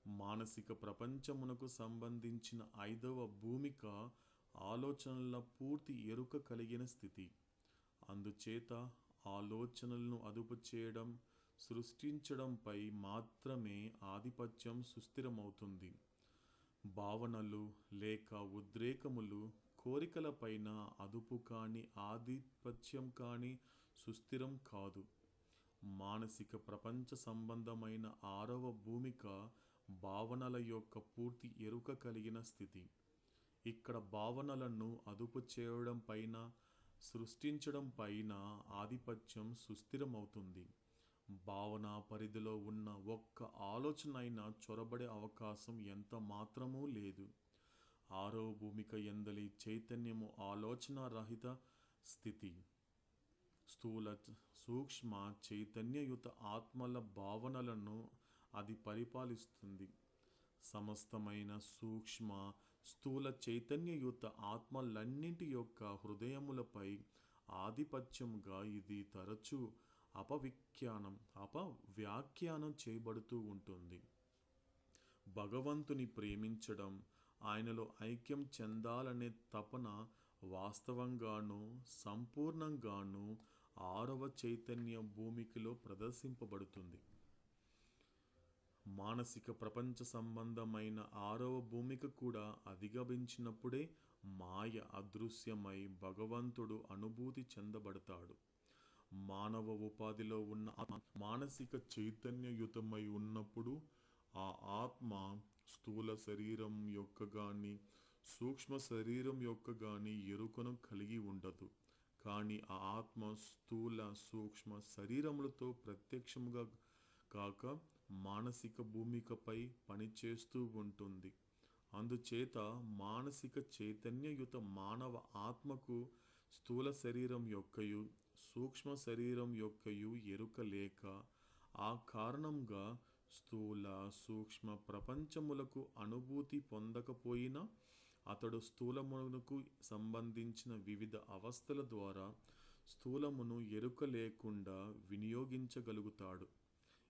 మానసిక ప్రపంచమునకు సంబంధించిన 5వ భూమిక ఆలోచనల పూర్తి ఎరుక కలిగిన స్థితి. అందుచేత ఆలోచనలను అదుపు చేయడం, సృష్టించడంపై మాత్రమే ఆధిపత్యం సుస్థిరమవుతుంది. భావనలు లేక ఉద్రేకములు, కోరికలపైన అదుపు కానీ ఆధిపత్యం కానీ సుస్థిరం కాదు. మానసిక ప్రపంచ సంబంధమైన 6వ భూమిక భావనల యొక్క పూర్తి ఎరుక కలిగిన స్థితి. ఇక్కడ భావనలను అదుపు చేయడం పైన, సృష్టించడం పైన ఆధిపత్యం సుస్థిరమవుతుంది. భావన పరిధిలో ఉన్న ఒక్క ఆలోచన అయినా చొరబడే అవకాశం ఎంత మాత్రమూ లేదు. ఆరవ భూమిక ఎందలి చైతన్యము ఆలోచన రహిత స్థితి. స్థూల సూక్ష్మ చైతన్యయుత ఆత్మల భావనలను అది పరిపాలిస్తుంది. సమస్తమైన సూక్ష్మ స్థూల చైతన్యయుత ఆత్మలన్నింటి యొక్క హృదయములపై ఆధిపత్యముగా ఇది తరచూ అపవ్యాఖ్యానం చేయబడుతూ ఉంటుంది. భగవంతుని ప్రేమించడం, ఆయనలో ఐక్యం చెందాలనే తపన వాస్తవంగానూ సంపూర్ణంగానూ ఆరవ చైతన్య భూమికలో ప్రదర్శింపబడుతుంది. మానసిక ప్రపంచ సంబంధమైన ఆరవ భూమిక కూడా అధిగమించినప్పుడే మాయ అదృశ్యమై భగవంతుడు అనుభూతి చెందబడతాడు. మానవ ఉపాధిలో ఉన్న మానసిక చైతన్యయుతమై ఉన్నప్పుడు ఆ ఆత్మ స్థూల శరీరం యొక్క గాని సూక్ష్మ శరీరం యొక్క గాని ఎరుకను కలిగి ఉండదు. కానీ ఆ ఆత్మ స్థూల సూక్ష్మ శరీరములతో ప్రత్యక్షముగా కాక మానసిక భూమికపై పనిచేస్తూ ఉంటుంది. అందుచేత మానసిక చైతన్యయుత మానవ ఆత్మకు స్థూల శరీరం యొక్కయు సూక్ష్మ శరీరం యొక్కయు ఎరుక లేక, ఆ కారణంగా స్థూల సూక్ష్మ ప్రపంచములకు అనుభూతి పొందకపోయినా అతడు స్థూలమునకు సంబంధించిన వివిధ అవస్థల ద్వారా స్థూలమును ఎరుక లేకుండా వినియోగించగలుగుతాడు.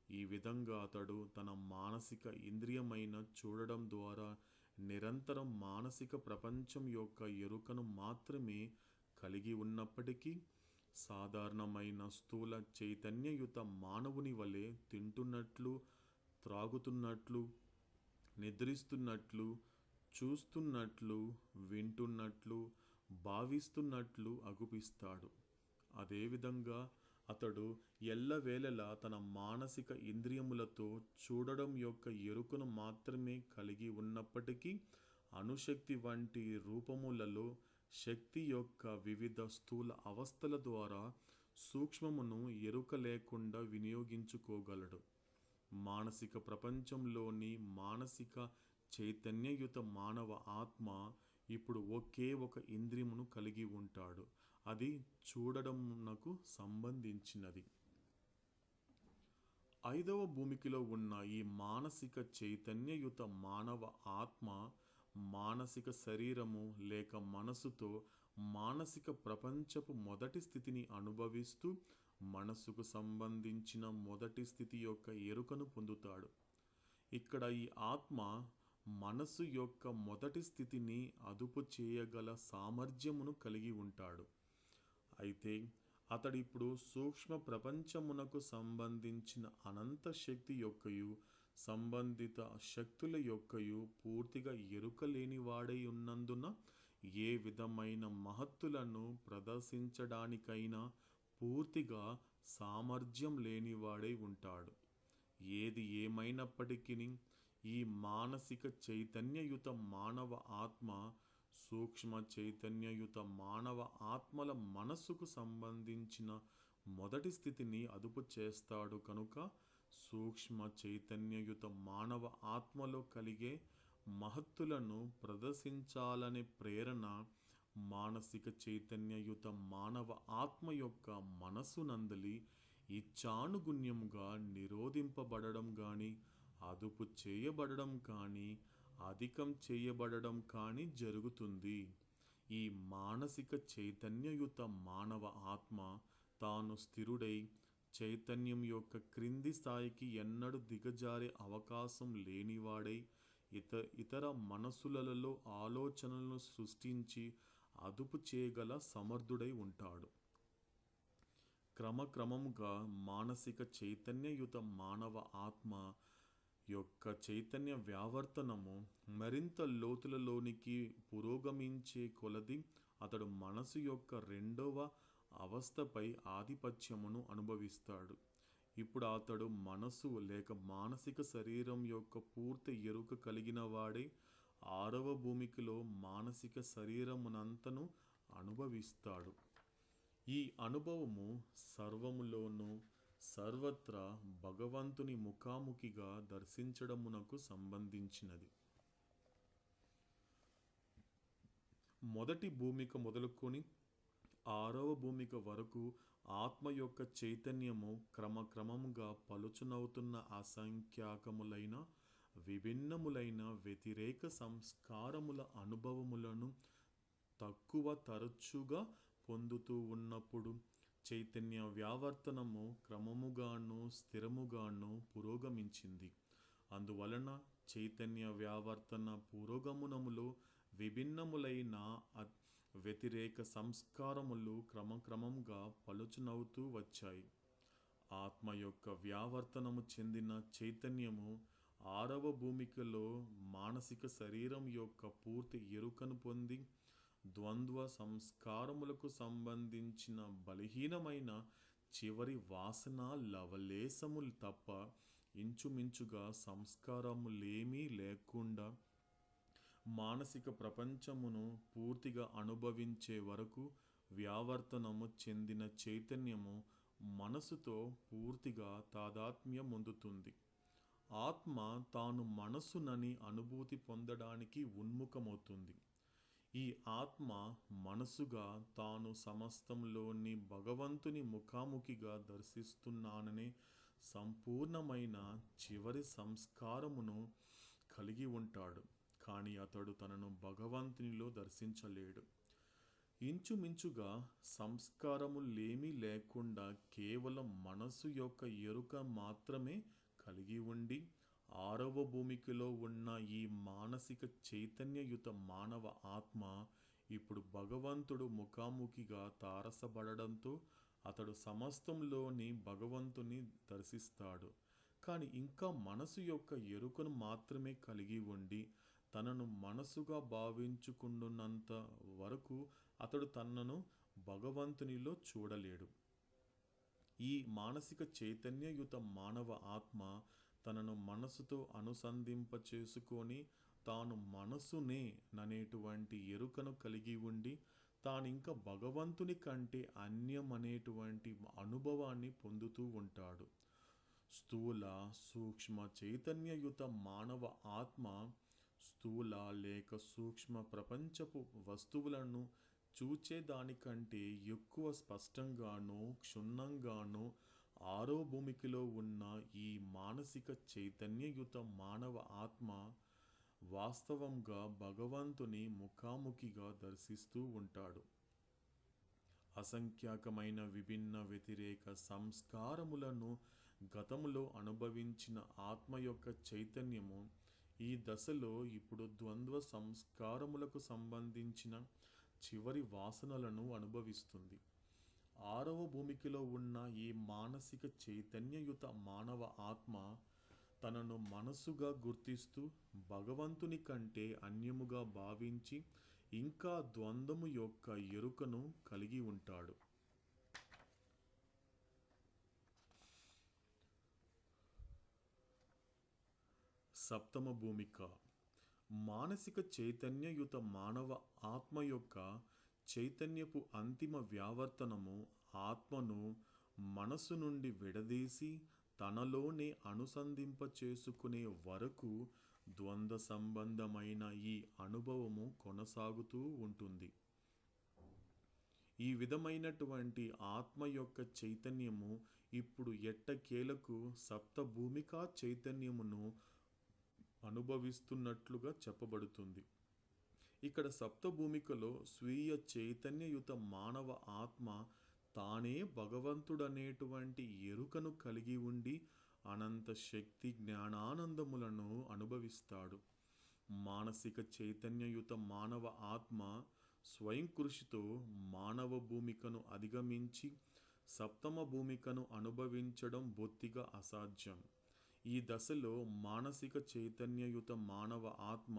ఈ విధంగా అతడు తన మానసిక ఇంద్రియమైన చూడడం ద్వారా నిరంతరం మానసిక ప్రపంచం యొక్క ఎరుకను మాత్రమే కలిగి ఉన్నప్పటికీ సాధారణమైన స్థూల చైతన్యయుత మానవుని వలె తింటున్నట్లు, త్రాగుతున్నట్లు, నిద్రిస్తున్నట్లు, చూస్తున్నట్లు, వింటున్నట్లు, భావిస్తున్నట్లు అగుపిస్తాడు. అదేవిధంగా అతడు ఎల్లవేళలా తన మానసిక ఇంద్రియములతో చూడడం యొక్క ఎరుకను మాత్రమే కలిగి ఉన్నప్పటికీ అణుశక్తి వంటి రూపములలో శక్తి యొక్క వివిధ స్థూల అవస్థల ద్వారా సూక్ష్మమును ఎరుక లేకుండా వినియోగించుకోగలడు. మానసిక ప్రపంచంలోని మానసిక చైతన్యయుత మానవ ఆత్మ ఇప్పుడు ఒకే ఒక ఇంద్రియమును కలిగి ఉంటాడు. అది చూడడమునకు సంబంధించినది. ఐదవ భూమికలో ఉన్న ఈ మానసిక చైతన్యయుత మానవ ఆత్మ మానసిక శరీరము లేక మనసుతో మానసిక ప్రపంచపు మొదటి స్థితిని అనుభవిస్తూ మనసుకు సంబంధించిన మొదటి స్థితి యొక్క ఎరుకను పొందుతాడు. ఇక్కడ ఈ ఆత్మ మనసు యొక్క మొదటి స్థితిని అదుపు చేయగల సామర్థ్యమును కలిగి ఉంటాడు. అయితే అతడిప్పుడు సూక్ష్మ ప్రపంచమునకు సంబంధించిన అనంత శక్తి యొక్కయు సంబంధిత శక్తుల యొక్కయు పూర్తిగా ఎరుక లేనివాడై ఉన్నందున ఏ విధమైన మహత్తులను ప్రదర్శించడానికైనా పూర్తిగా సామర్థ్యం లేనివాడై ఉంటాడు. ఏది ఏమైనప్పటికీ ఈ మానసిక చైతన్యయుత మానవ ఆత్మ సూక్ష్మ చైతన్యయుత మానవ ఆత్మల మనస్సుకు సంబంధించిన మొదటి స్థితిని అదుపు చేస్తాడు కనుక సూక్ష్మ చైతన్యయుత మానవ ఆత్మలో కలిగే మహత్తులను ప్రదర్శించాలనే ప్రేరణ మానసిక చైతన్యయుత మానవ ఆత్మ యొక్క మనస్సునందలి ఇచ్ఛానుగుణ్యముగా నిరోధింపబడడం కానీ అదుపు చేయబడడం కానీ అధికం చేయబడడం కానీ జరుగుతుంది. ఈ మానసిక చైతన్యయుత మానవ ఆత్మ తాను స్థిరుడై చైతన్యం యొక్క క్రింది స్థాయికి ఎన్నడూ దిగజారే అవకాశం లేనివాడై ఇతర మనసులలో ఆలోచనలను సృష్టించి అదుపు చేయగల సమర్థుడై ఉంటాడు. క్రమక్రమముగా మానసిక చైతన్యయుత మానవ ఆత్మ యొక్క చైతన్య వ్యావర్తనము మరింత లోతులలోనికి పురోగమించే కొలది అతడు మనసు యొక్క రెండవ అవస్థపై ఆధిపత్యమును అనుభవిస్తాడు. ఇప్పుడు అతడు మనసు లేక మానసిక శరీరం యొక్క పూర్తి ఎరుక కలిగిన వాడే ఆరవ భూమికలో మానసిక శరీరమునంతను అనుభవిస్తాడు. ఈ అనుభవము సర్వములోనూ సర్వత్రా భగవంతుని ముఖాముఖిగా దర్శించడమునకు సంబంధించినది. మొదటి భూమిక మొదలుకొని ఆరవ భూమిక వరకు ఆత్మ యొక్క చైతన్యము క్రమక్రమముగా పలుచునవుతున్న అసంఖ్యాకములైన విభిన్నములైన వ్యతిరేక సంస్కారముల అనుభవములను తక్కువ తరచుగా పొందుతూ ఉన్నప్పుడు చైతన్య వ్యావర్తనము క్రమముగాను స్థిరముగాను పురోగమించింది. అందువలన చైతన్య వ్యావర్తన పురోగమనములో విభిన్నములైన వ్యతిరేక సంస్కారములు క్రమక్రమంగా పలుచునవుతూ వచ్చాయి. ఆత్మ యొక్క వ్యావర్తనము చెందిన చైతన్యము ఆరవ భూమికలో మానసిక శరీరం యొక్క పూర్తి ఎరుకను పొంది ద్వంద్వ సంస్కారములకు సంబంధించిన బలహీనమైన చివరి వాసన లవలేశములు తప్ప ఇంచుమించుగా సంస్కారములేమీ లేకుండా మానసిక ప్రపంచమును పూర్తిగా అనుభవించే వరకు వ్యావర్తనము చెందిన చైతన్యము మనసుతో పూర్తిగా తాదాత్మ్యం పొందుతుంది. ఆత్మ తాను మనసునని అనుభూతి పొందడానికి ఉన్ముఖమవుతుంది. ఈ ఆత్మ మనసుగా తాను సమస్తంలోని భగవంతుని ముఖాముఖిగా దర్శిస్తున్నాననే సంపూర్ణమైన చివరి సంస్కారమును కలిగి ఉంటాడు. కానీ అతడు తనను భగవంతునిలో దర్శించలేడు. ఇంచుమించుగా సంస్కారములేమీ లేకుండా కేవలం మనసు యొక్క ఎరుక మాత్రమే కలిగి ఉండి ఆరవ భూమికలో ఉన్న ఈ మానసిక చైతన్యయుత మానవ ఆత్మ ఇప్పుడు భగవంతుడు ముఖాముఖిగా తారసపడడంతో అతడు సమస్తంలోని భగవంతుని దర్శిస్తాడు. కానీ ఇంకా మనసు యొక్క ఎరుకను మాత్రమే కలిగి ఉండి తనను మనసుగా భావించుకున్నంత వరకు అతడు తనను భగవంతునిలో చూడలేడు. ఈ మానసిక చైతన్యయుత మానవ ఆత్మ తనను మనసుతో అనుసంధింప చేసుకొని తాను మనసునే ననేటువంటి ఎరుకను కలిగి ఉండి తానింక భగవంతుని కంటే అన్యమనేటువంటి అనుభవాన్ని పొందుతూ ఉంటాడు. స్థూల సూక్ష్మ చైతన్యయుత మానవ ఆత్మ స్థూల లేక సూక్ష్మ ప్రపంచపు వస్తువులను చూచేదానికంటే ఎక్కువ స్పష్టంగానూ క్షుణ్ణంగానూ ఆరో భూమికలో ఉన్న ఈ మానసిక చైతన్యయుత మానవ ఆత్మ వాస్తవంగా భగవంతుని ముఖాముఖిగా దర్శిస్తూ ఉంటాడు. అసంఖ్యాకమైన విభిన్న వ్యతిరేక సంస్కారములను గతములో అనుభవించిన ఆత్మ యొక్క చైతన్యము ఈ దశలో ఇప్పుడు ద్వంద్వ సంస్కారములకు సంబంధించిన చివరి వాసనలను అనుభవిస్తుంది. ఆరవ భూమికలో ఉన్న ఈ మానసిక చైతన్యయుత మానవ ఆత్మ తనను మనసుగా గుర్తిస్తూ భగవంతుని కంటే అన్యముగా భావించి ఇంకా ద్వంద్వము యొక్క ఎరుకను కలిగి ఉంటాడు. సప్తమ భూమిక మానసిక చైతన్యయుత మానవ ఆత్మ యొక్క చైతన్యపు అంతిమ వ్యావర్తనము ఆత్మను మనసు నుండి విడదీసి తనలోనే అనుసంధింప చేసుకునే వరకు ద్వంద్వ సంబంధమైన ఈ అనుభవము కొనసాగుతూ ఉంటుంది. ఈ విధమైనటువంటి ఆత్మ యొక్క చైతన్యము ఇప్పుడు ఎట్టకేలకు సప్తభూమికా చైతన్యమును అనుభవిస్తున్నట్లుగా చెప్పబడుతుంది. ఇక్కడ సప్తభూమికలో స్వీయ చైతన్యయుత మానవ ఆత్మ తానే భగవంతుడనేటువంటి ఎరుకను కలిగి ఉండి అనంత శక్తి జ్ఞానానందములను అనుభవిస్తాడు. మానసిక చైతన్యయుత మానవ ఆత్మ స్వయం కృషితో మానవ భూమికను అధిగమించి సప్తమ భూమికను అనుభవించడం బొత్తిగా అసాధ్యం. ఈ దశలో మానసిక చైతన్యయుత మానవ ఆత్మ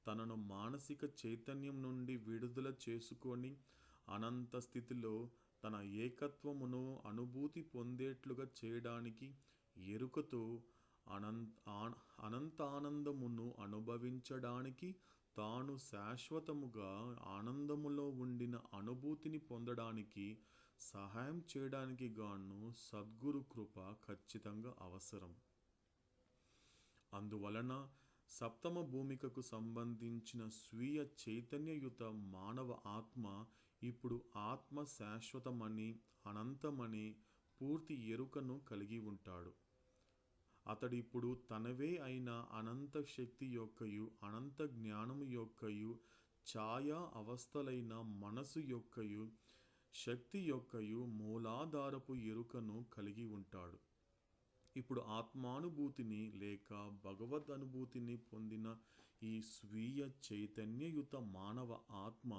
తనను మానసిక చైతన్యం నుండి విడుదల చేసుకొని అనంత స్థితిలో తన ఏకత్వమును అనుభూతి పొందేట్లుగా చేయడానికి ఎరుకతో అనంతానందమును అనుభవించడానికి తాను శాశ్వతముగా ఆనందములో ఉండిన అనుభూతిని పొందడానికి సహాయం చేయడానికి గాను సద్గురు కృప ఖచ్చితంగా అవసరం. అందువలన సప్తమ భూమికకు సంబంధించిన స్వీయ చైతన్యయుత మానవ ఆత్మ ఇప్పుడు ఆత్మ శాశ్వతమని, అనంతమని పూర్తి ఎరుకను కలిగి ఉంటాడు. అతడిప్పుడు తనవే అయిన అనంత శక్తి యొక్కయు, అనంత జ్ఞానము యొక్కయు, ఛాయా అవస్థలైన మనసు యొక్కయు, శక్తి యొక్కయు మూలాధారపు ఎరుకను కలిగి ఉంటాడు. ఇప్పుడు ఆత్మానుభూతిని లేక భగవద్ అనుభూతిని పొందిన ఈ స్వీయ చైతన్యయుత మానవ ఆత్మ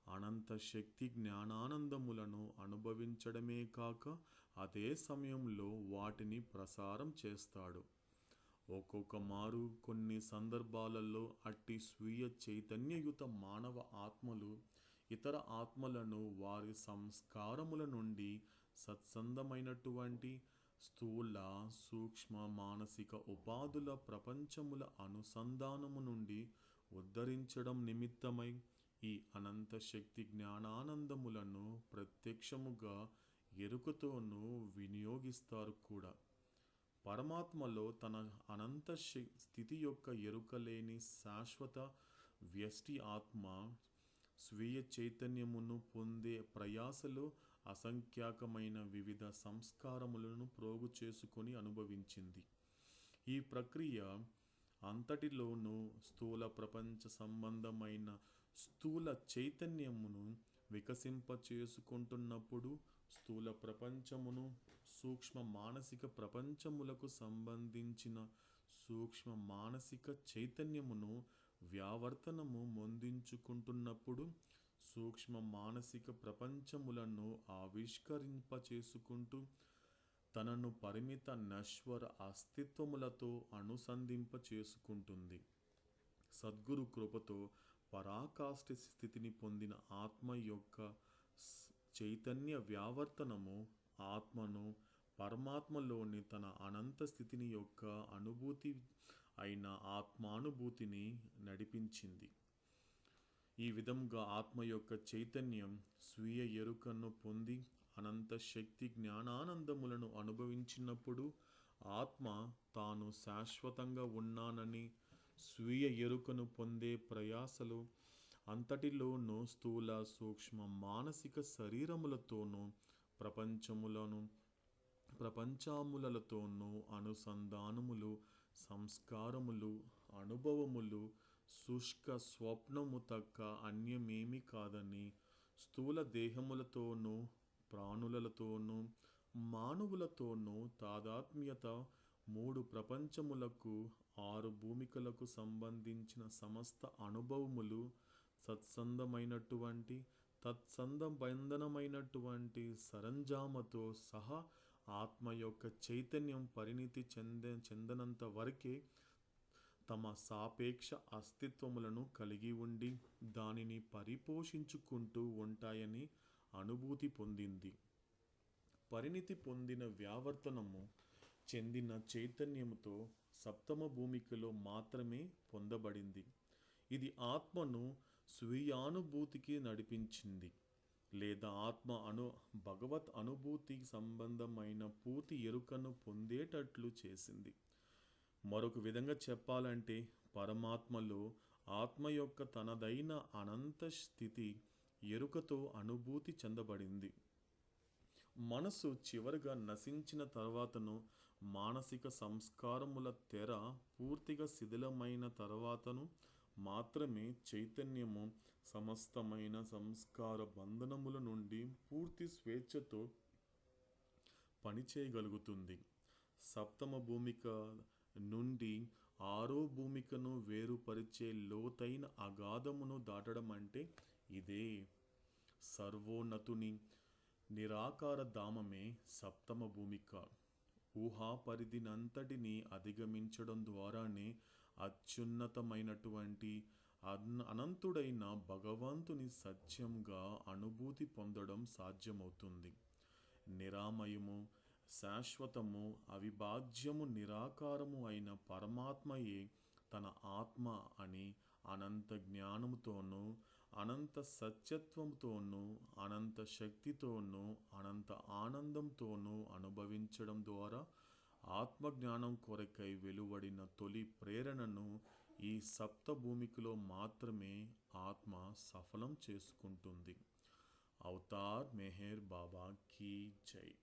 అనంత శక్తి జ్ఞానానందములను అనుభవించడమే కాక అదే సమయంలో వాటిని ప్రసారం చేస్తాడు. ఒక్కొక్క మారు కొన్ని సందర్భాలలో అట్టి స్వీయ చైతన్యయుత మానవ ఆత్మలు ఇతర ఆత్మలను వారి సంస్కారముల నుండి సత్సంధమైనటువంటి స్థూల, సూక్ష్మ, మానసిక ఉపాధుల ప్రపంచముల అనుసంధానము నుండి ఉద్ధరించడం నిమిత్తమై ఈ అనంత శక్తి జ్ఞానానందములను ప్రత్యక్షముగా ఎరుకతోనూ వినియోగిస్తారు కూడా. పరమాత్మలో తన అనంత స్థితి యొక్క ఎరుకలేని శాశ్వత వ్యష్టి ఆత్మ స్వీయ చైతన్యమును పొందే ప్రయాసలో అసంఖ్యాకమైన వివిధ సంస్కారములను ప్రోగు చేసుకొని అనుభవించింది. ఈ ప్రక్రియ అంతటిలోనూ స్థూల ప్రపంచ సంబంధమైన స్థూల చైతన్యమును వికసింపచేసుకుంటున్నప్పుడు స్థూల ప్రపంచమును, సూక్ష్మ మానసిక ప్రపంచములకు సంబంధించిన సూక్ష్మ మానసిక చైతన్యమును వ్యావర్తనము మొందించుకుంటున్నప్పుడు సూక్ష్మ మానసిక ప్రపంచములను ఆవిష్కరింపచేసుకుంటూ తనను పరిమిత నశ్వర అస్తిత్వములతో అనుసంధింపచేసుకుంటుంది. సద్గురు కృపతో పరాకాష్ఠ స్థితిని పొందిన ఆత్మ యొక్క చైతన్య వ్యావర్తనము ఆత్మను పరమాత్మలోని తన అనంత స్థితిని యొక్క అనుభూతి అయిన ఆత్మానుభూతిని నడిపించింది. ఈ విధంగా ఆత్మ యొక్క చైతన్యం స్వీయ ఎరుకను పొంది అనంత శక్తి జ్ఞానానందములను అనుభవించినప్పుడు ఆత్మ తాను శాశ్వతంగా ఉన్నానని స్వీయ ఎరుకను పొందే ప్రయాసలు అంతటిలోనూ స్థూల, సూక్ష్మ మానసిక శరీరములతోనూ ప్రపంచములతోనూ అనుసంధానములు, సంస్కారములు, అనుభవములు శుష్క స్వప్నము తక్క అన్యమేమి కాదని స్థూల దేహములతోనూ, ప్రాణులతోనూ, మానవులతోనూ తాదాత్మ్యత 3 ప్రపంచములకు, 6 భూమికలకు సంబంధించిన సమస్త అనుభవములు సత్సంధమైనటువంటి, తత్సంబంధమైనటువంటి సరంజామతో సహా ఆత్మ యొక్క చైతన్యం పరిణితి చెందనంత వరకే తమ సాపేక్ష అస్తిత్వములను కలిగి ఉండి దానిని పరిపోషించుకుంటూ ఉంటాయని అనుభూతి పొందింది. పరిణితి పొందిన వ్యావర్తనము చెందిన చైతన్యముతో సప్తమ భూమికలో మాత్రమే పొందబడింది. ఇది ఆత్మను స్వీయానుభూతికి నడిపించింది లేదా ఆత్మ భగవత్ అనుభూతి సంబంధమైన పూర్తి ఎరుకను పొందేటట్లు చేసింది. మరొక విధంగా చెప్పాలంటే పరమాత్మలో ఆత్మ యొక్క తనదైన అనంత స్థితి ఎరుకతో అనుభూతి చెందబడింది. మనసు చివరిగా నశించిన తర్వాతను, మానసిక సంస్కారముల తెర పూర్తిగా శిథిలమైన తర్వాతను మాత్రమే చైతన్యము సమస్తమైన సంస్కార బంధనముల నుండి పూర్తి స్వేచ్ఛతో పనిచేయగలుగుతుంది. సప్తమ భూమిక నుండి 6వ భూమికను వేరుపరిచే లోతైన అగాధమును దాటడం అంటే ఇదే. సర్వోన్నతుని నిరాకార ధామమే సప్తమ భూమిక. ఊహా పరిధినంతటినీ అధిగమించడం ద్వారానే అత్యున్నతమైనటువంటి అనంతుడైన భగవంతుని సత్యంగా అనుభూతి పొందడం సాధ్యమవుతుంది. నిరామయము, శాశ్వతము, అవిభాజ్యము, నిరాకారము అయిన పరమాత్మయే తన ఆత్మ అని అనంత జ్ఞానముతోనూ అనంత సత్యత్వంతోనూ అనంత శక్తితోనూ అనంత ఆనందంతోనూ అనుభవించడం ద్వారా ఆత్మజ్ఞానం కొరకై వెలువడిన తొలి ప్రేరణను ఈ సప్తభూమికలో మాత్రమే ఆత్మ సఫలం చేసుకుంటుంది. అవతార్ మెహర్ బాబా కీ జై.